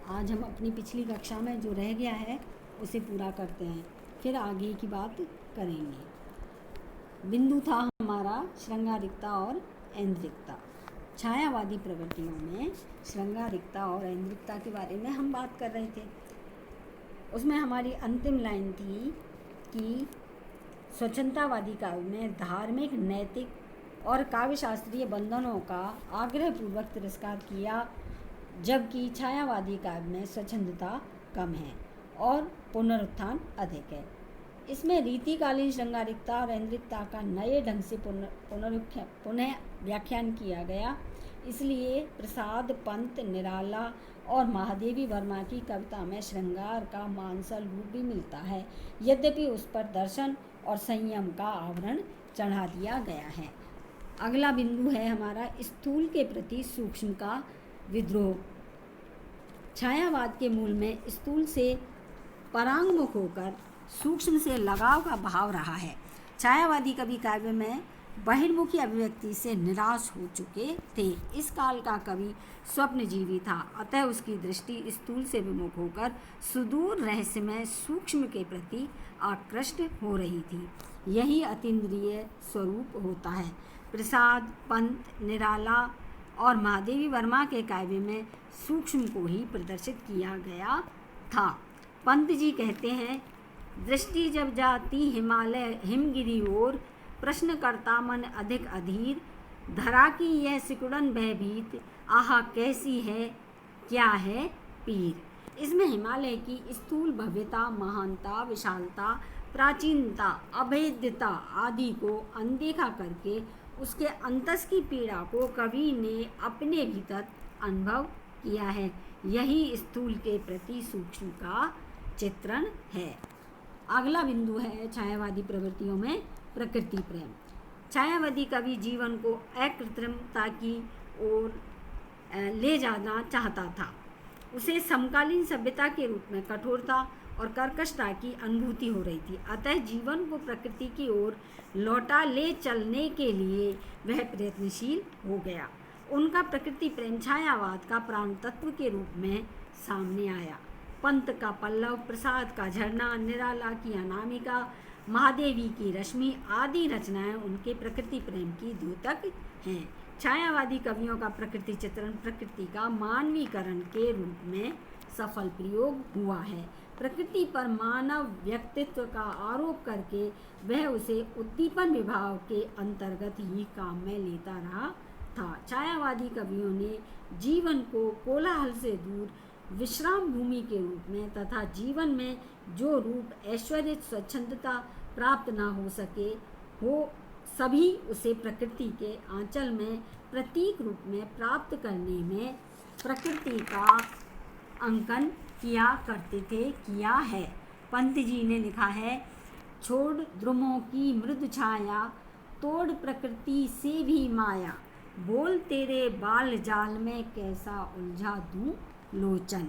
आज हम अपनी पिछली कक्षा में जो रह गया है उसे पूरा करते हैं, फिर आगे की बात करेंगे। बिंदु था हमारा श्रृंगारिकता और ऐन्द्रिकता। छायावादी प्रवृत्तियों में श्रृंगारिकता और ऐन्द्रिकता के बारे में हम बात कर रहे थे। उसमें हमारी अंतिम लाइन थी कि स्वच्छंदतावादी काव्य में धार्मिक, नैतिक और काव्यशास्त्रीय बंधनों का आग्रहपूर्वक तिरस्कार किया, जबकि छायावादी काव्य में स्वच्छंदता कम है और पुनरुत्थान अधिक है। इसमें रीतिकालीन श्रृंगारिकता और ऐन्द्रिकता का नए ढंग से पुनः व्याख्यान किया गया। इसलिए प्रसाद, पंत, निराला और महादेवी वर्मा की कविता में श्रृंगार का मानसल रूप भी मिलता है, यद्यपि उस पर दर्शन और संयम का आवरण चढ़ा दिया गया है। अगला बिंदु है हमारा स्थूल के प्रति सूक्ष्म का विद्रोह। छायावाद के मूल में स्थूल से परांगमुख होकर सूक्ष्म से लगाव का भाव रहा है। छायावादी कवि काव्य में बहिर्मुखी अभिव्यक्ति से निराश हो चुके थे। इस काल का कवि स्वप्नजीवी था, अतः उसकी दृष्टि स्थूल से विमुख होकर सुदूर रहस्यमय सूक्ष्म के प्रति आकृष्ट हो रही थी। यही अतीन्द्रिय स्वरूप होता है। प्रसाद, पंत, निराला और महादेवी वर्मा के काव्य में सूक्ष्म को ही प्रदर्शित किया गया था। पंत जी कहते हैं, दृष्टि जब जाती हिमालय हिमगिरी ओर, प्रश्न करता मन अधिक अधीर, धरा की यह सिकुड़न भयभीत, आहा कैसी है क्या है पीर। इसमें हिमालय की स्थूल भव्यता, महानता, विशालता, प्राचीनता, अभेद्यता आदि को अनदेखा करके उसके अंतस की पीड़ा को कवि ने अपने भीतर अनुभव किया है। यही स्थूल के प्रति सूक्ष्म का चित्रण है। अगला बिंदु है छायावादी प्रवृत्तियों में प्रकृति प्रेम। छायावादी कवि जीवन को अकृत्रिमता की ओर ले जाना चाहता था। उसे समकालीन सभ्यता के रूप में कठोरता और कर्कशता की अनुभूति हो रही थी, अतः जीवन को प्रकृति की ओर लौटा ले चलने के लिए वह प्रयत्नशील हो गया। उनका प्रकृति प्रेम छायावाद का प्राण तत्व के रूप में सामने आया। पंत का पल्लव, प्रसाद का झरना, निराला की अनामिका, महादेवी की रश्मि आदि रचनाएं उनके प्रकृति प्रेम की द्योतक हैं। छायावादी कवियों का प्रकृति चित्रण प्रकृति का मानवीकरण के रूप में सफल प्रयोग हुआ है। प्रकृति पर मानव व्यक्तित्व का आरोप करके वह उसे उद्दीपन विभाव के अंतर्गत ही काम में लेता रहा था। छायावादी कवियों ने जीवन को कोलाहल से दूर विश्राम भूमि के रूप में तथा जीवन में जो रूप, ऐश्वर्य, स्वच्छंदता प्राप्त न हो सके हो सभी उसे प्रकृति के आंचल में प्रतीक रूप में प्राप्त करने में प्रकृति का अंकन किया करते थे, किया है। पंत जी ने लिखा है, छोड़ द्रुमों की मृदु छाया, तोड़ प्रकृति से भी माया, बोल तेरे बाल जाल में कैसा उलझा दूं लोचन।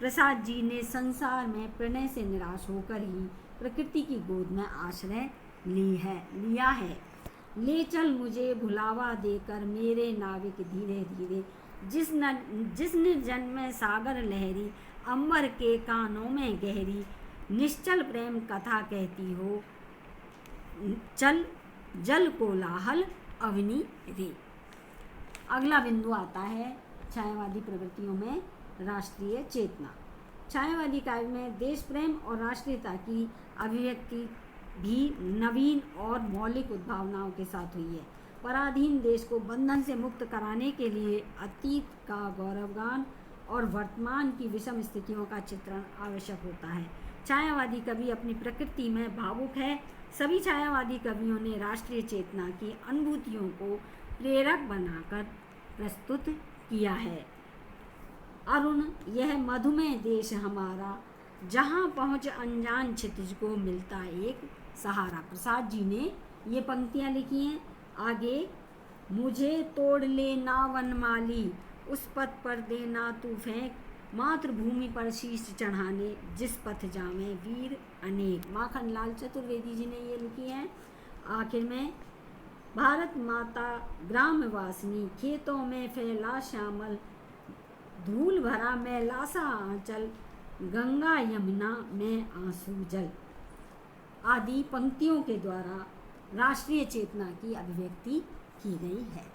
प्रसाद जी ने संसार में प्रणय से निराश होकर ही प्रकृति की गोद में आश्रय लिया है। ले चल मुझे भुलावा देकर मेरे नाविक धीरे धीरे, जिस निर्जन में सागर लहरी, अंबर के कानों में गहरी, निश्चल प्रेम कथा कहती हो, चल जल कोलाहल अवनी रे। अगला बिंदु आता है छायावादी प्रवृत्तियों में राष्ट्रीय चेतना। छायावादी काव्य में देश प्रेम और राष्ट्रीयता की अभिव्यक्ति भी नवीन और मौलिक उद्भावनाओं के साथ हुई है। पराधीन देश को बंधन से मुक्त कराने के लिए अतीत का गौरवगान और वर्तमान की विषम स्थितियों का चित्रण आवश्यक होता है। छायावादी कवि अपनी प्रकृति में भावुक है। सभी छायावादी कवियों ने राष्ट्रीय चेतना की अनुभूतियों को प्रेरक बनाकर प्रस्तुत किया है। अरुण यह मधुमेह देश हमारा, जहाँ पहुँच अनजान क्षितिज को मिलता एक सहारा। प्रसाद जी ने ये पंक्तियाँ लिखी हैं। आगे, मुझे तोड़ ले ना वनमाली, उस पथ पर देना तू फेंक, मातृभूमि पर शीश चढ़ाने, जिस पथ जावे वीर अनेक। माखनलाल चतुर्वेदी जी ने ये लिखी है। आखिर में, भारत माता ग्रामवासिनी, खेतों में फैला श्यामल धूल भरा मैलासा आंचल, गंगा यमुना में आंसू जल आदि पंक्तियों के द्वारा राष्ट्रीय चेतना की अभिव्यक्ति की गई है।